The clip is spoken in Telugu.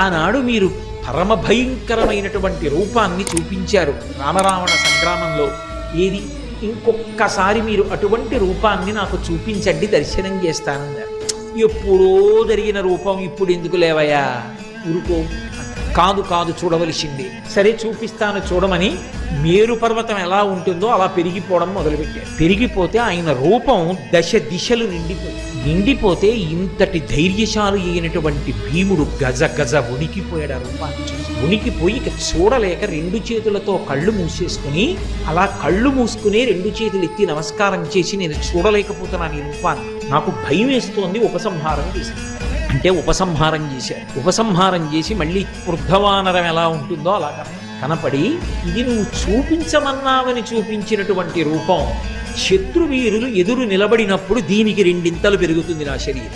ఆనాడు మీరు పరమ భయంకరమైనటువంటి రూపాన్ని చూపించారు రామరావణ సంగ్రామంలో. ఏది, ఇంకొక్కసారి మీరు అటువంటి రూపాన్ని నాకు చూపించండి, దర్శనం చేస్తానన్నారు. ఎప్పుడో జరిగిన రూపం ఇప్పుడు ఎందుకు లేవయ్యా, ఊరుకో. కాదు కాదు, చూడవలసింది. సరే చూపిస్తాను చూడమని మేరు పర్వతం ఎలా ఉంటుందో అలా పెరిగిపోవడం మొదలుపెట్టారు. పెరిగిపోతే ఆయన రూపం దశ దిశలు నిండిపోతే ఇంతటి ధైర్యశాలి అయినటువంటి భీముడు గజ గజ ఉనికిపోయాడు. ఆ రూపాన్ని చూసి ఉనికిపోయి ఇక చూడలేక రెండు చేతులతో కళ్ళు మూసేసుకుని, అలా కళ్ళు మూసుకుని రెండు చేతులు ఎత్తి నమస్కారం చేసి, నేను చూడలేకపోతున్నాను ఈ రూపాన్ని, నాకు భయం వేస్తోంది, ఉపసంహారం చేశాను అంటే ఉపసంహారం చేశాడు. ఉపసంహారం చేసి మళ్ళీ వృద్ధవానరం ఎలా ఉంటుందో అలా కనపడి, ఇది నువ్వు చూపించమన్నావని చూపించినటువంటి రూపం, శత్రువీరులు ఎదురు నిలబడినప్పుడు దీనికి రెండింతలు పెరుగుతుంది నా శరీరం.